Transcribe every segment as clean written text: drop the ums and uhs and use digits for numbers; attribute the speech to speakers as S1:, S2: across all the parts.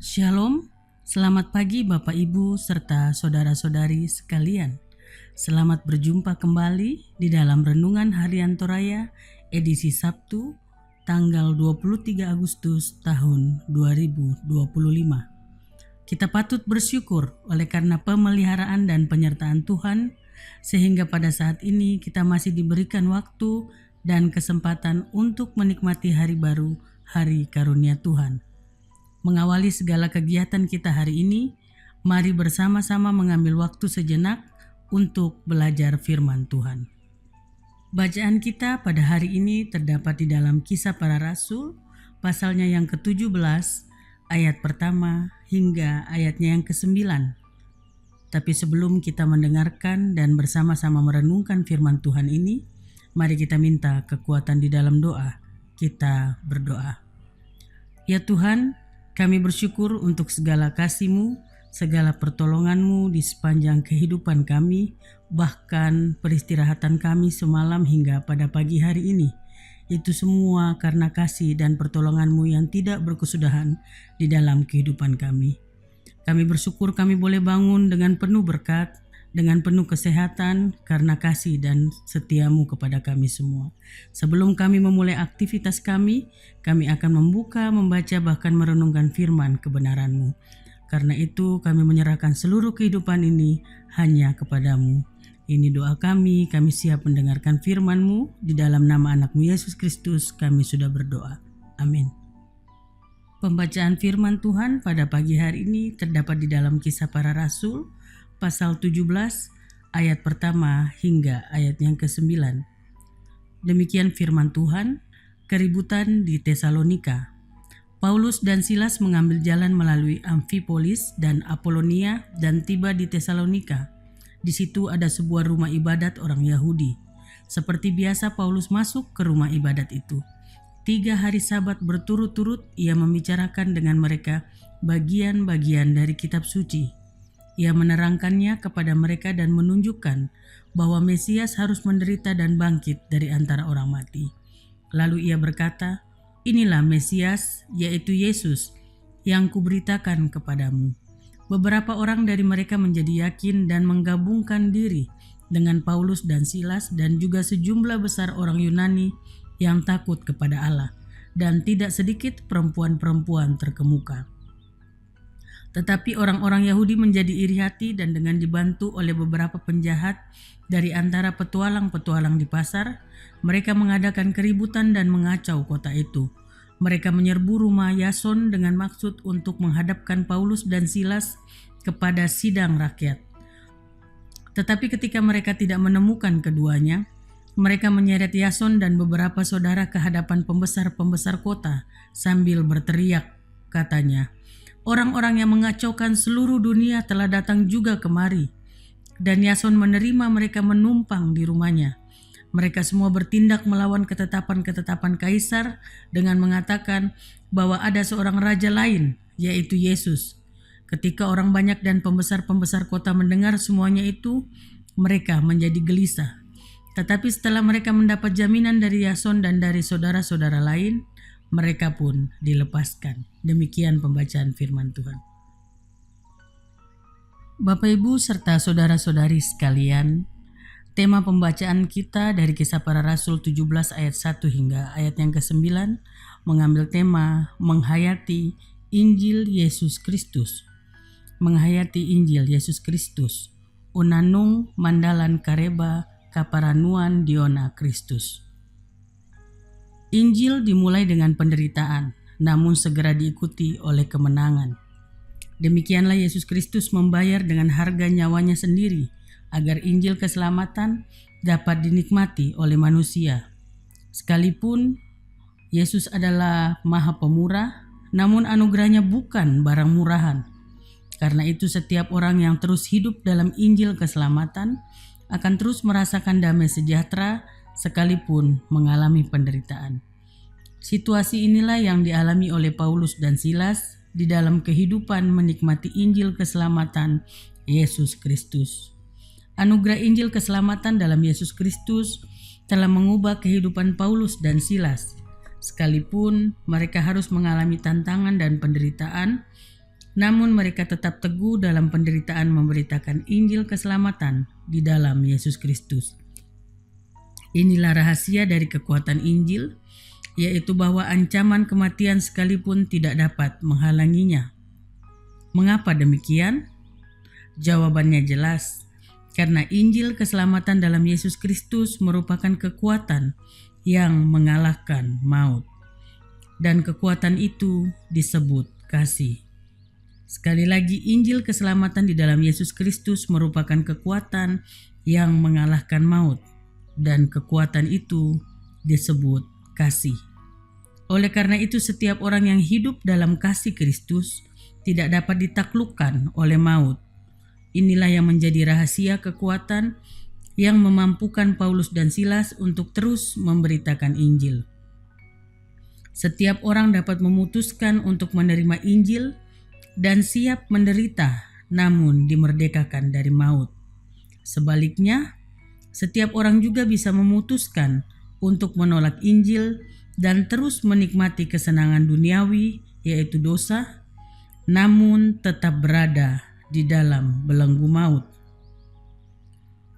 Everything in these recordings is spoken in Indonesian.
S1: Shalom, selamat pagi Bapak Ibu serta saudara-saudari sekalian. Selamat berjumpa kembali di dalam Renungan Harian Toraya edisi Sabtu tanggal 23 Agustus tahun 2025. Kita patut bersyukur oleh karena pemeliharaan dan penyertaan Tuhan sehingga pada saat ini kita masih diberikan waktu dan kesempatan untuk menikmati hari baru, hari karunia Tuhan. Mengawali segala kegiatan kita hari ini, mari bersama-sama mengambil waktu sejenak untuk belajar firman Tuhan. Bacaan kita pada hari ini terdapat di dalam Kisah Para Rasul, pasalnya yang ke-17, ayat pertama hingga ayatnya yang ke-9. Tapi sebelum kita mendengarkan dan bersama-sama merenungkan firman Tuhan ini, mari kita minta kekuatan di dalam doa. Kita berdoa. Ya Tuhan, kami bersyukur untuk segala kasih-Mu, segala pertolongan-Mu di sepanjang kehidupan kami, bahkan peristirahatan kami semalam hingga pada pagi hari ini. Itu semua karena kasih dan pertolongan-Mu yang tidak berkesudahan di dalam kehidupan kami. Kami bersyukur kami boleh bangun dengan penuh berkat, dengan penuh kesehatan karena kasih dan setia-Mu kepada kami semua. Sebelum kami memulai aktivitas kami akan membuka, membaca, bahkan merenungkan firman kebenaran-Mu. Karena itu kami menyerahkan seluruh kehidupan ini hanya kepada-Mu. Ini doa kami siap mendengarkan firman-Mu. Di dalam nama anak-Mu Yesus Kristus kami sudah berdoa. Amin. Pembacaan firman Tuhan pada pagi hari ini terdapat di dalam Kisah Para Rasul, pasal 17 ayat pertama hingga ayat yang ke-9. Demikian firman Tuhan. Keributan di Tesalonika. Paulus dan Silas mengambil jalan melalui Amfipolis dan Apolonia dan tiba di Tesalonika. Di situ ada sebuah rumah ibadat orang Yahudi. Seperti biasa Paulus masuk ke rumah ibadat itu. 3 hari Sabat berturut-turut ia membicarakan dengan mereka bagian-bagian dari kitab suci. Ia menerangkannya kepada mereka dan menunjukkan bahwa Mesias harus menderita dan bangkit dari antara orang mati. Lalu ia berkata, "Inilah Mesias, yaitu Yesus, yang kuberitakan kepadamu." Beberapa orang dari mereka menjadi yakin dan menggabungkan diri dengan Paulus dan Silas dan juga sejumlah besar orang Yunani yang takut kepada Allah, dan tidak sedikit perempuan-perempuan terkemuka. Tetapi orang-orang Yahudi menjadi iri hati dan dengan dibantu oleh beberapa penjahat dari antara petualang-petualang di pasar, mereka mengadakan keributan dan mengacau kota itu. Mereka menyerbu rumah Yason dengan maksud untuk menghadapkan Paulus dan Silas kepada sidang rakyat. Tetapi ketika mereka tidak menemukan keduanya, mereka menyeret Yason dan beberapa saudara ke hadapan pembesar-pembesar kota sambil berteriak, katanya, "Orang-orang yang mengacaukan seluruh dunia telah datang juga kemari." Dan Yason menerima mereka menumpang di rumahnya. Mereka semua bertindak melawan ketetapan-ketetapan Kaisar dengan mengatakan bahwa ada seorang raja lain, yaitu Yesus. Ketika orang banyak dan pembesar-pembesar kota mendengar semuanya itu, mereka menjadi gelisah. Tetapi setelah mereka mendapat jaminan dari Yason dan dari saudara-saudara lain, mereka pun dilepaskan. Demikian pembacaan firman Tuhan. Bapak Ibu serta saudara-saudari sekalian, tema pembacaan kita dari Kisah Para Rasul 17 ayat 1 hingga ayat yang ke-9 mengambil tema menghayati Injil Yesus Kristus. Menghayati Injil Yesus Kristus. Unanung mandalan kareba kaparanuan diona Kristus. Injil dimulai dengan penderitaan, namun segera diikuti oleh kemenangan. Demikianlah Yesus Kristus membayar dengan harga nyawanya sendiri agar Injil keselamatan dapat dinikmati oleh manusia. Sekalipun Yesus adalah Maha Pemurah, namun anugerahnya bukan barang murahan. Karena itu setiap orang yang terus hidup dalam Injil keselamatan akan terus merasakan damai sejahtera sekalipun mengalami penderitaan. Situasi inilah yang dialami oleh Paulus dan Silas di dalam kehidupan menikmati Injil keselamatan Yesus Kristus. Anugerah Injil keselamatan dalam Yesus Kristus telah mengubah kehidupan Paulus dan Silas. Sekalipun mereka harus mengalami tantangan dan penderitaan, namun mereka tetap teguh dalam penderitaan memberitakan Injil keselamatan di dalam Yesus Kristus. Inilah rahasia dari kekuatan Injil, yaitu bahwa ancaman kematian sekalipun tidak dapat menghalanginya. Mengapa demikian? Jawabannya jelas, karena Injil keselamatan dalam Yesus Kristus merupakan kekuatan yang mengalahkan maut. Dan kekuatan itu disebut kasih. Sekali lagi, Injil keselamatan di dalam Yesus Kristus merupakan kekuatan yang mengalahkan maut, dan kekuatan itu disebut kasih. Oleh karena itu, setiap orang yang hidup dalam kasih Kristus tidak dapat ditaklukkan oleh maut. Inilah yang menjadi rahasia kekuatan yang memampukan Paulus dan Silas untuk terus memberitakan Injil. Setiap orang dapat memutuskan untuk menerima Injil dan siap menderita, namun dimerdekakan dari maut. Sebaliknya, setiap orang juga bisa memutuskan untuk menolak Injil dan terus menikmati kesenangan duniawi, yaitu dosa, namun tetap berada di dalam belenggu maut.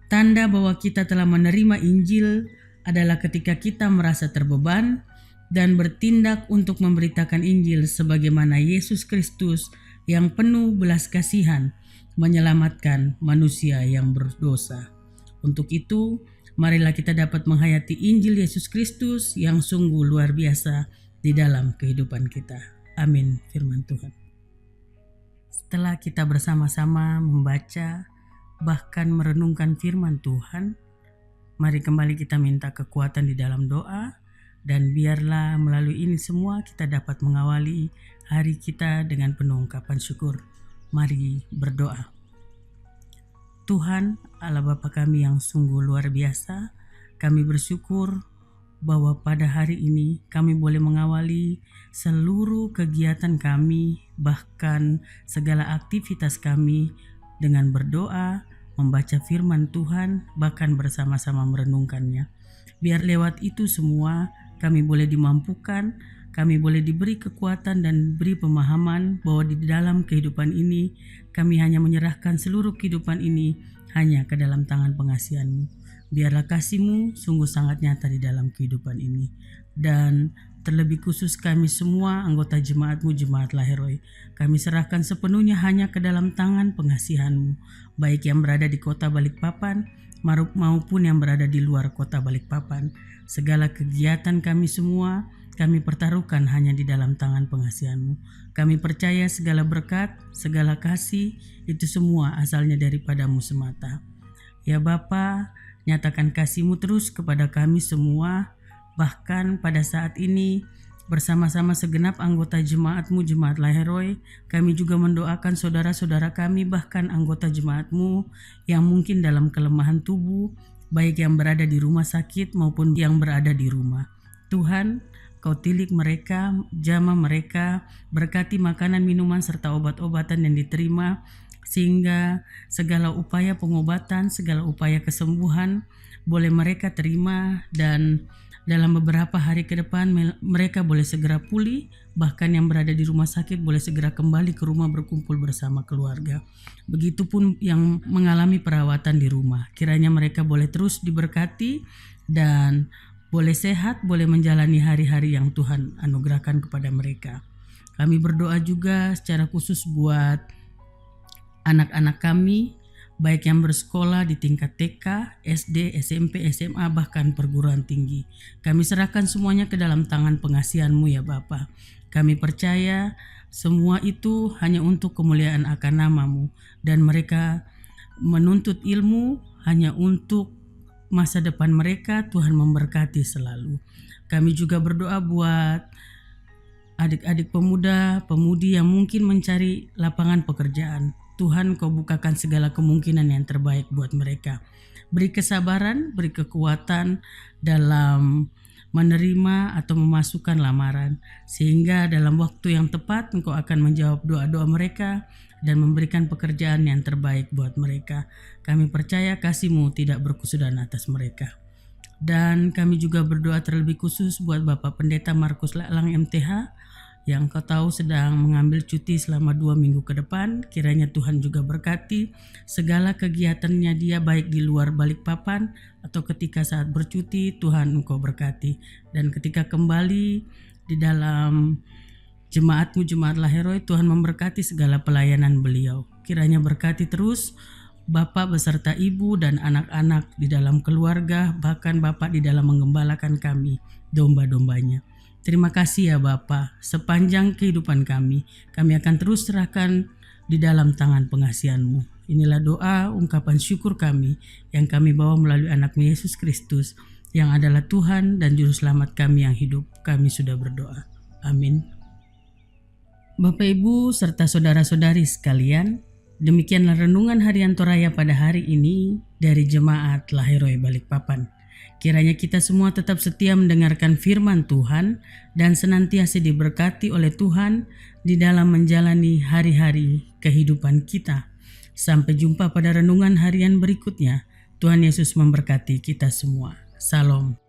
S1: Tanda bahwa kita telah menerima Injil adalah ketika kita merasa terbeban dan bertindak untuk memberitakan Injil sebagaimana Yesus Kristus yang penuh belas kasihan menyelamatkan manusia yang berdosa. Untuk itu, marilah kita dapat menghayati Injil Yesus Kristus yang sungguh luar biasa di dalam kehidupan kita. Amin. Firman Tuhan. Setelah kita bersama-sama membaca bahkan merenungkan firman Tuhan, mari kembali kita minta kekuatan di dalam doa. Dan biarlah melalui ini semua kita dapat mengawali hari kita dengan penuh ungkapan syukur. Mari berdoa. Tuhan, Allah Bapa kami yang sungguh luar biasa, kami bersyukur bahwa pada hari ini kami boleh mengawali seluruh kegiatan kami, bahkan segala aktivitas kami dengan berdoa, membaca firman Tuhan, bahkan bersama-sama merenungkannya. Biar lewat itu semua kami boleh dimampukan, kami boleh diberi kekuatan dan beri pemahaman bahwa di dalam kehidupan ini kami hanya menyerahkan seluruh kehidupan ini hanya ke dalam tangan pengasihan-Mu. Biarlah kasih-Mu sungguh sangat nyata di dalam kehidupan ini. Dan terlebih khusus kami semua anggota jemaat-Mu, Jemaat Laheroi, kami serahkan sepenuhnya hanya ke dalam tangan pengasihan-Mu, baik yang berada di kota Balikpapan maupun yang berada di luar kota Balikpapan. Segala kegiatan kami semua kami pertaruhkan hanya di dalam tangan pengasihan-Mu. Kami percaya segala berkat, segala kasih itu semua asalnya daripada-Mu semata. Ya Bapa, nyatakan kasih-Mu terus kepada kami semua, bahkan pada saat ini bersama-sama segenap anggota jemaat-Mu, Jemaat Laheroi, kami juga mendoakan saudara-saudara kami, bahkan anggota jemaat-Mu yang mungkin dalam kelemahan tubuh, baik yang berada di rumah sakit maupun yang berada di rumah. Tuhan, Kau tilik mereka, jamah mereka, berkati makanan, minuman, serta obat-obatan yang diterima, sehingga segala upaya pengobatan, segala upaya kesembuhan boleh mereka terima, dan dalam beberapa hari ke depan mereka boleh segera pulih, bahkan yang berada di rumah sakit boleh segera kembali ke rumah berkumpul bersama keluarga. Begitupun yang mengalami perawatan di rumah, kiranya mereka boleh terus diberkati dan boleh sehat, boleh menjalani hari-hari yang Tuhan anugerahkan kepada mereka. Kami berdoa juga secara khusus buat anak-anak kami, baik yang bersekolah di tingkat TK, SD, SMP, SMA, bahkan perguruan tinggi. Kami serahkan semuanya ke dalam tangan pengasihan-Mu ya Bapa. Kami percaya semua itu hanya untuk kemuliaan akan nama-Mu, dan mereka menuntut ilmu hanya untuk masa depan mereka. Tuhan memberkati selalu. Kami juga berdoa buat adik-adik pemuda, pemudi yang mungkin mencari lapangan pekerjaan. Tuhan, Kau bukakan segala kemungkinan yang terbaik buat mereka. Beri kesabaran, beri kekuatan dalam menerima atau memasukkan lamaran, sehingga dalam waktu yang tepat Engkau akan menjawab doa-doa mereka dan memberikan pekerjaan yang terbaik buat mereka. Kami percaya kasih-Mu tidak berkesudahan atas mereka. Dan kami juga berdoa terlebih khusus buat Bapak Pendeta Markus Laklang MTH yang Kau tahu sedang mengambil cuti selama 2 minggu ke depan. Kiranya Tuhan juga berkati segala kegiatannya dia, baik di luar Balikpapan atau ketika saat bercuti. Tuhan Engkau berkati, dan ketika kembali di dalam jemaat-Mu, Jemaat Lahiroi, Tuhan memberkati segala pelayanan beliau. Kiranya berkati terus Bapak beserta Ibu dan anak-anak di dalam keluarga, bahkan Bapak di dalam menggembalakan kami, domba-dombanya. Terima kasih ya Bapak, sepanjang kehidupan kami akan terus serahkan di dalam tangan pengasihan-Mu. Inilah doa ungkapan syukur kami yang kami bawa melalui anak-Mu Yesus Kristus, yang adalah Tuhan dan Juru Selamat kami yang hidup. Kami sudah berdoa. Amin. Bapak, Ibu, serta saudara-saudari sekalian, demikianlah renungan harian Toraya pada hari ini dari Jemaat Lahiroi Balikpapan. Kiranya kita semua tetap setia mendengarkan firman Tuhan dan senantiasa diberkati oleh Tuhan di dalam menjalani hari-hari kehidupan kita. Sampai jumpa pada renungan harian berikutnya. Tuhan Yesus memberkati kita semua. Salam.